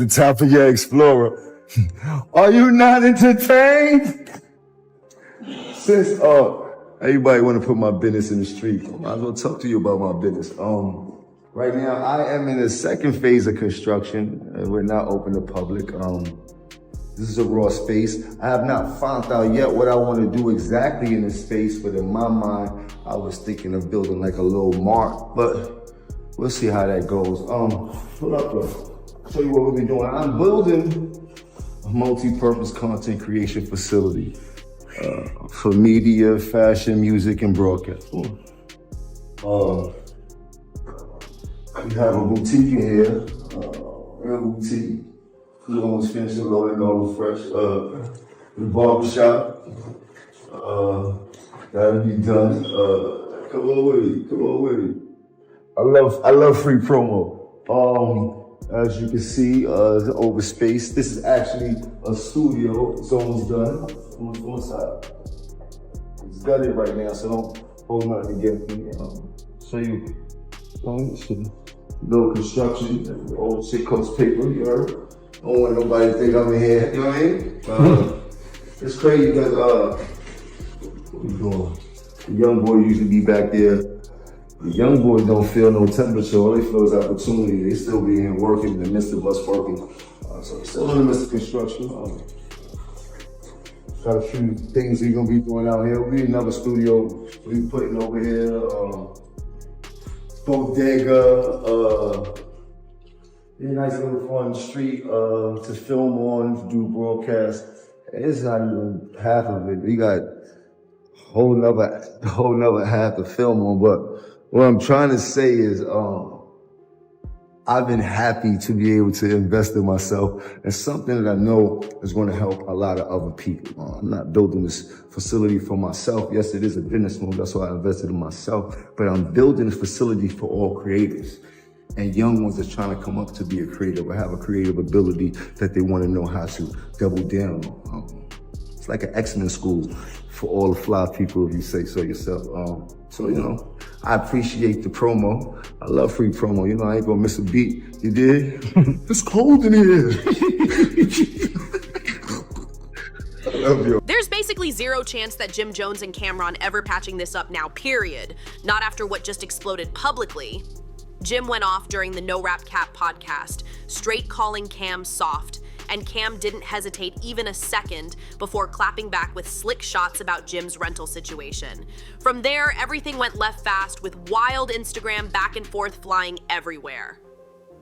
The top of your Explorer. Are you not entertained? Since everybody want to put my business in the street, I might as well talk to you about my business. Right now I am in the second phase of construction. We're not open to public. This is a raw space. I have not found out yet what I want to do exactly in this space, but in my mind, I was thinking of building like a little mart, but we'll see how that goes. Pull up though. Show you what we'll be doing. I'm building a multi-purpose content creation facility for media, fashion, music, and broadcast. We have a boutique in here, real boutique. We almost finished the loading, all fresh. The barbershop, that'll be done. Come on with it. I love free promo. As you can see, it's over space. This is actually a studio. It's almost done. Almost one side. It's gutted right now, so don't hold nothing against me. Show you little construction. Old shit coats paper, you heard? Don't want nobody to think I'm in here, you know what I mean? It's crazy because, what we doing? The young boy usually be back there. The young boys don't feel no temperature, all they feel is opportunity. They still be in working in the midst of us working. So still in the midst of construction. Got a few things we're gonna be doing out here. We another studio we putting over here. Bodega, nice little fun street to film on, to do broadcast. It's not even half of it. We got whole nother half to film on, but what I'm trying to say is, I've been happy to be able to invest in myself and something that I know is going to help a lot of other people. I'm not building this facility for myself. Yes, it is a business move. That's why I invested in myself. But I'm building a facility for all creators and young ones that's trying to come up to be a creative or have a creative ability that they want to know how to double down on. It's like an X-Men school for all the fly people, if you say so yourself. So, you know, I appreciate the promo. I love free promo. You know, I ain't gonna miss a beat. You did? It's cold in here. I love you. There's basically zero chance that Jim Jones and Camron ever patching this up now, period. Not after what just exploded publicly. Jim went off during the No Rap Cap podcast, straight calling Cam soft, and Cam didn't hesitate even a second before clapping back with slick shots about Jim's rental situation. From there, everything went left fast with wild Instagram back and forth flying everywhere.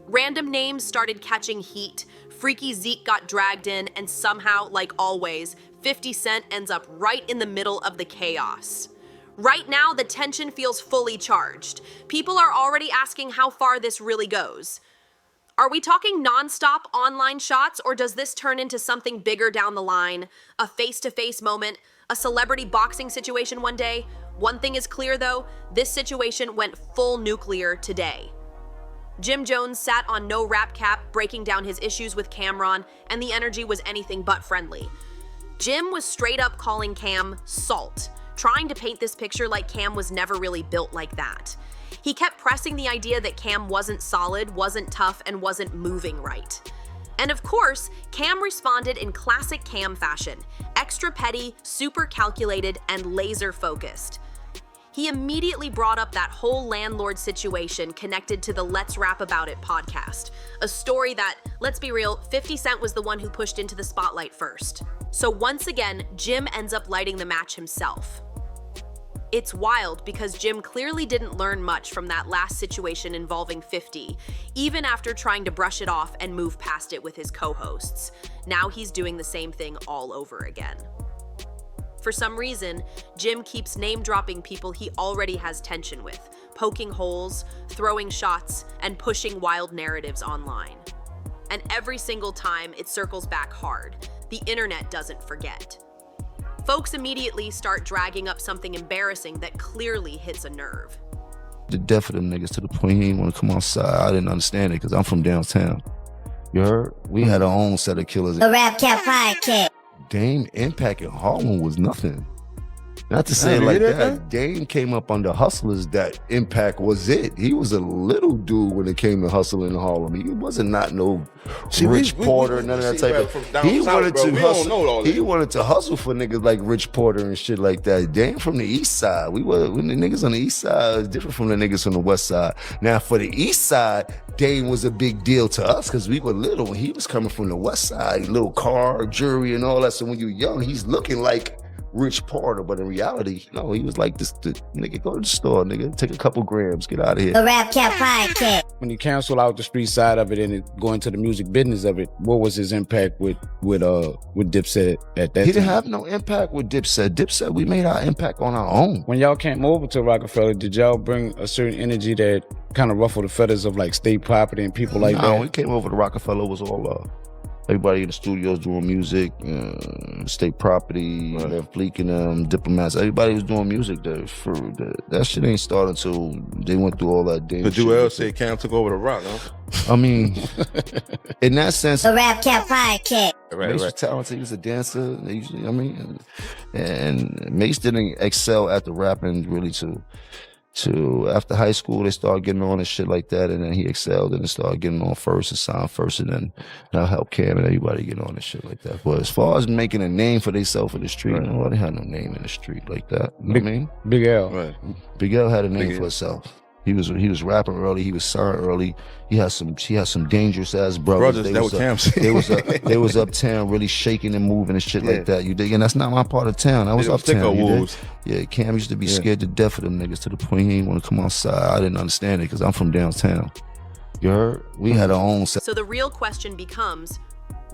Random names started catching heat, Freaky Zeke got dragged in, and somehow, like always, 50 Cent ends up right in the middle of the chaos. Right now, the tension feels fully charged. People are already asking how far this really goes. Are we talking non-stop online shots, or does this turn into something bigger down the line? A face-to-face moment, a celebrity boxing situation one day? One thing is clear though, this situation went full nuclear today. Jim Jones sat on No Rap Cap breaking down his issues with Camron, and the energy was anything but friendly. Jim was straight up calling Cam salt, trying to paint this picture like Cam was never really built like that. He kept pressing the idea that Cam wasn't solid, wasn't tough, and wasn't moving right. And of course, Cam responded in classic Cam fashion, extra petty, super calculated, and laser focused. He immediately brought up that whole landlord situation connected to the Let's Rap About It podcast, a story that, let's be real, 50 Cent was the one who pushed into the spotlight first. So once again, Jim ends up lighting the match himself. It's wild because Jim clearly didn't learn much from that last situation involving 50, even after trying to brush it off and move past it with his co-hosts. Now he's doing the same thing all over again. For some reason, Jim keeps name-dropping people he already has tension with, poking holes, throwing shots, and pushing wild narratives online. And every single time, it circles back hard. The internet doesn't forget. Folks immediately start dragging up something embarrassing that clearly hits a nerve. The death of them niggas to the point he didn't want to come outside. I didn't understand it because I'm from downtown. You heard? We had our own set of killers. The Rap Cap Podcast. Dame Impact in Harlem was nothing. Not to say it you like hear that. Dame came up under hustlers. That Impact was it. He was a little dude when it came to hustling in Harlem. He wasn't not no Rich Porter, none of that type of. He wanted to hustle. He wanted to hustle for niggas like Rich Porter and shit like that. Dame from the East Side. When the niggas on the East Side is different from the niggas from the West Side. Now for the East Side, Dame was a big deal to us because we were little when he was coming from the West Side. Little car, jewelry, and all that. So when you're young, he's looking like Rich Porter, but in reality, no, he was like this nigga, go to the store, nigga, take a couple grams, get out of here. A rap cap podcast. When you cancel out the street side of it and go into the music business of it, what was his impact with Dipset at that time? He didn't have no impact with Dipset. Dipset, we made our impact on our own. When y'all came over to Rockefeller, did y'all bring a certain energy that kind of ruffled the feathers of like state property and people like that? When we came over to Rockefeller, it was all love. Everybody in the studios doing music, state property, Fleek and diplomats. Everybody was doing music there. That shit ain't started until they went through all that damn shit. But Joel said Cam took over the rock, huh? I mean, in that sense, A rap cap podcast. Mace was talented. He was a dancer. And Mace didn't excel at the rapping really to after high school, they started getting on and shit like that, and then he excelled and started getting on first and signed first, and then I helped Cam and everybody get on and shit like that. But as far as making a name for themselves in the street, nobody had no name in the street like that. You know what I mean? Big L. Right. Big L had a name for himself. He was rapping early. He was signed early. He had some dangerous ass brothers. That was Cam said. They was uptown, really shaking and moving and shit like that. You dig? And that's not my part of town. I was uptown. You dig? Yeah, Cam used to be scared to death of them niggas to the point he didn't want to come outside. I didn't understand it because I'm from downtown. You heard? We had our own. So the real question becomes,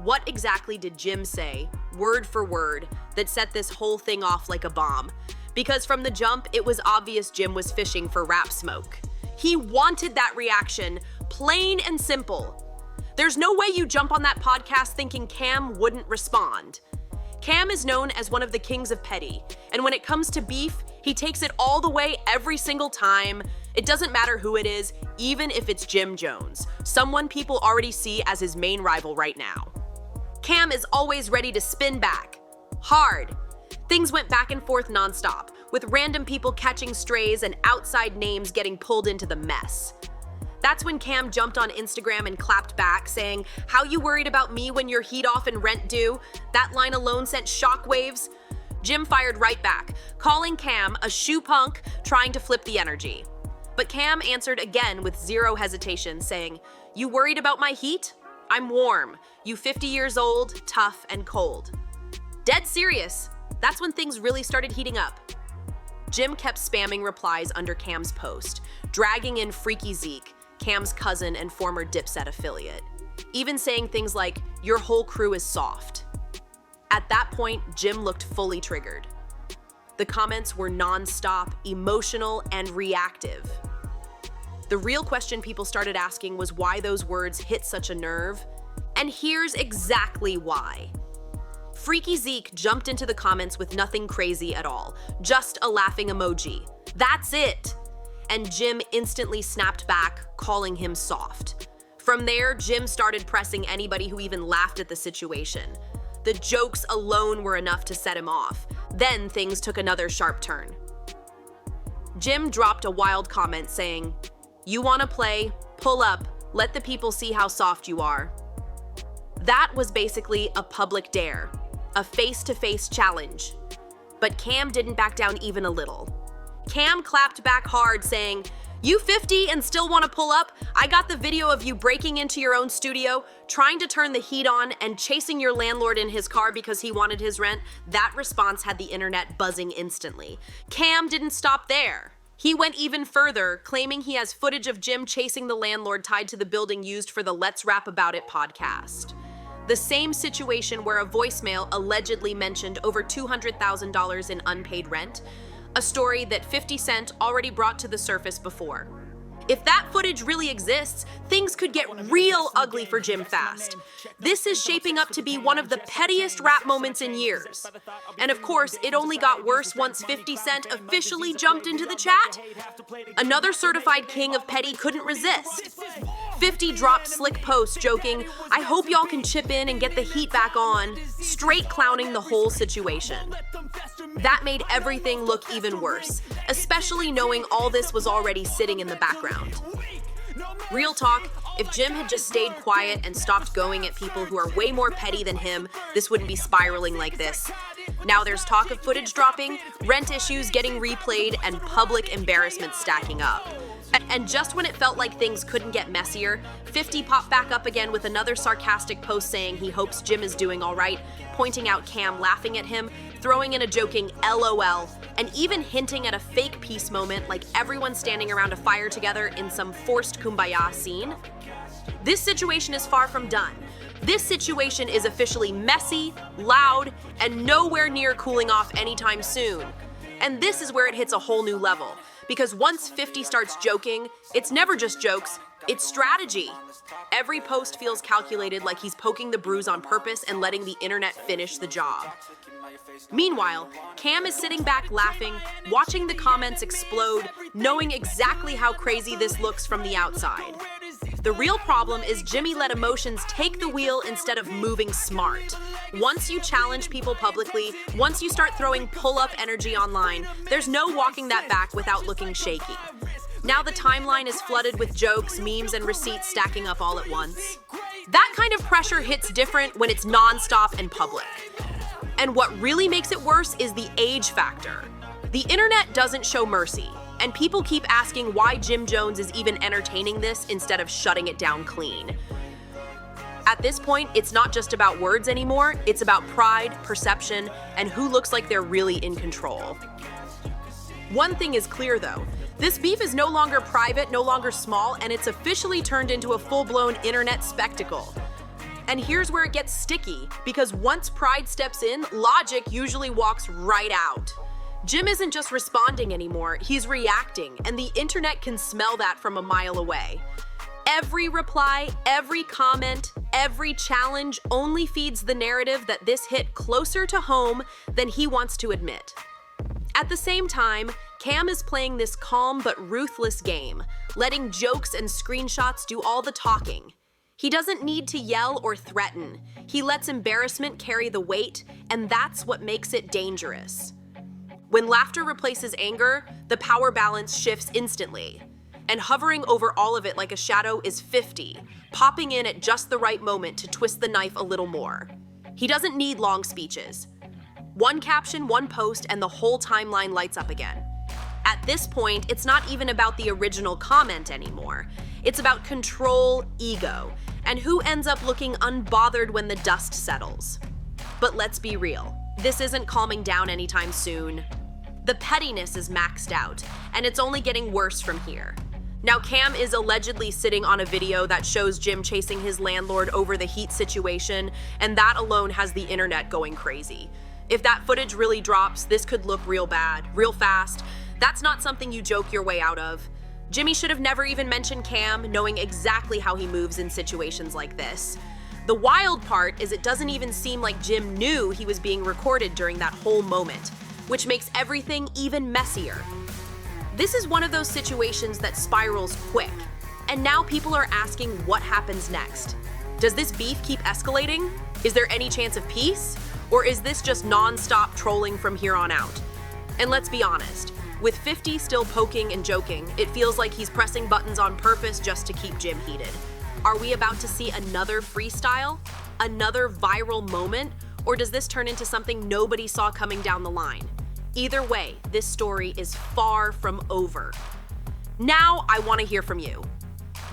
what exactly did Jim say, word for word, that set this whole thing off like a bomb? Because from the jump, it was obvious Jim was fishing for rap smoke. He wanted that reaction, plain and simple. There's no way you jump on that podcast thinking Cam wouldn't respond. Cam is known as one of the kings of petty, and when it comes to beef, he takes it all the way every single time. It doesn't matter who it is, even if it's Jim Jones, someone people already see as his main rival right now. Cam is always ready to spin back, hard. Things went back and forth nonstop, with random people catching strays and outside names getting pulled into the mess. That's when Cam jumped on Instagram and clapped back, saying, "How you worried about me when your heat off and rent due?" That line alone sent shockwaves. Jim fired right back, calling Cam a shoe punk trying to flip the energy. But Cam answered again with zero hesitation, saying, "You worried about my heat? I'm warm. You 50 years old, tough and cold." Dead serious. That's when things really started heating up. Jim kept spamming replies under Cam's post, dragging in Freaky Zeke, Cam's cousin and former Dipset affiliate, even saying things like, "Your whole crew is soft." At that point, Jim looked fully triggered. The comments were non-stop, emotional, and reactive. The real question people started asking was why those words hit such a nerve, and here's exactly why. Freaky Zeke jumped into the comments with nothing crazy at all, just a laughing emoji. That's it! And Jim instantly snapped back, calling him soft. From there, Jim started pressing anybody who even laughed at the situation. The jokes alone were enough to set him off. Then things took another sharp turn. Jim dropped a wild comment saying, "You wanna play? Pull up, let the people see how soft you are." That was basically a public dare, a face-to-face challenge. But Cam didn't back down even a little. Cam clapped back hard, saying, "You 50 and still want to pull up? I got the video of you breaking into your own studio, trying to turn the heat on, and chasing your landlord in his car because he wanted his rent." That response had the internet buzzing instantly. Cam didn't stop there. He went even further, claiming he has footage of Jim chasing the landlord tied to the building used for the Let's Rap About It podcast. The same situation where a voicemail allegedly mentioned over $200,000 in unpaid rent, a story that 50 Cent already brought to the surface before. If that footage really exists, things could get real ugly for Jim fast. This is shaping up to be one of the pettiest rap moments in years. And of course, it only got worse once 50 Cent officially jumped into the chat. Another certified king of petty couldn't resist. 50 dropped slick posts joking, "I hope y'all can chip in and get the heat back on," straight clowning the whole situation. That made everything look even worse, especially knowing all this was already sitting in the background. Real talk, if Jim had just stayed quiet and stopped going at people who are way more petty than him, this wouldn't be spiraling like this. Now there's talk of footage dropping, rent issues getting replayed, and public embarrassment stacking up. And just when it felt like things couldn't get messier, 50 popped back up again with another sarcastic post saying he hopes Jim is doing all right, pointing out Cam laughing at him, throwing in a joking LOL, and even hinting at a fake peace moment like everyone standing around a fire together in some forced kumbaya scene. This situation is far from done. This situation is officially messy, loud, and nowhere near cooling off anytime soon. And this is where it hits a whole new level. Because once 50 starts joking, it's never just jokes, it's strategy. Every post feels calculated, like he's poking the bruise on purpose and letting the internet finish the job. Meanwhile, Cam is sitting back laughing, watching the comments explode, knowing exactly how crazy this looks from the outside. The real problem is Jimmy let emotions take the wheel instead of moving smart. Once you challenge people publicly, once you start throwing pull-up energy online, there's no walking that back without looking shaky. Now the timeline is flooded with jokes, memes, and receipts stacking up all at once. That kind of pressure hits different when it's non-stop and public. And what really makes it worse is the age factor. The internet doesn't show mercy, and people keep asking why Jim Jones is even entertaining this instead of shutting it down clean. At this point, it's not just about words anymore, it's about pride, perception, and who looks like they're really in control. One thing is clear though, this beef is no longer private, no longer small, and it's officially turned into a full-blown internet spectacle. And here's where it gets sticky, because once pride steps in, logic usually walks right out. Jim isn't just responding anymore, he's reacting, and the internet can smell that from a mile away. Every reply, every comment, every challenge only feeds the narrative that this hit closer to home than he wants to admit. At the same time, Cam is playing this calm but ruthless game, letting jokes and screenshots do all the talking. He doesn't need to yell or threaten. He lets embarrassment carry the weight, and that's what makes it dangerous. When laughter replaces anger, the power balance shifts instantly. And hovering over all of it like a shadow is 50, popping in at just the right moment to twist the knife a little more. He doesn't need long speeches. One caption, one post, and the whole timeline lights up again. At this point, it's not even about the original comment anymore. It's about control, ego, and who ends up looking unbothered when the dust settles. But let's be real, this isn't calming down anytime soon. The pettiness is maxed out, and it's only getting worse from here. Now, Cam is allegedly sitting on a video that shows Jim chasing his landlord over the heat situation, and that alone has the internet going crazy. If that footage really drops, this could look real bad, real fast. That's not something you joke your way out of. Jimmy should have never even mentioned Cam, knowing exactly how he moves in situations like this. The wild part is it doesn't even seem like Jim knew he was being recorded during that whole moment, which makes everything even messier. This is one of those situations that spirals quick, and now people are asking what happens next. Does this beef keep escalating? Is there any chance of peace? Or is this just non-stop trolling from here on out? And let's be honest, with 50 still poking and joking, it feels like he's pressing buttons on purpose just to keep Jim heated. Are we about to see another freestyle? Another viral moment? Or does this turn into something nobody saw coming down the line? Either way, this story is far from over. Now I want to hear from you.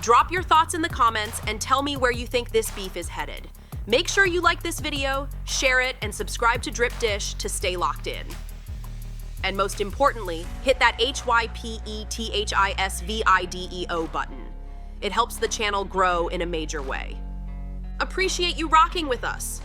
Drop your thoughts in the comments and tell me where you think this beef is headed. Make sure you like this video, share it, and subscribe to DripDish to stay locked in. And most importantly, hit that HYPETHISVIDEO button. It helps the channel grow in a major way. Appreciate you rocking with us.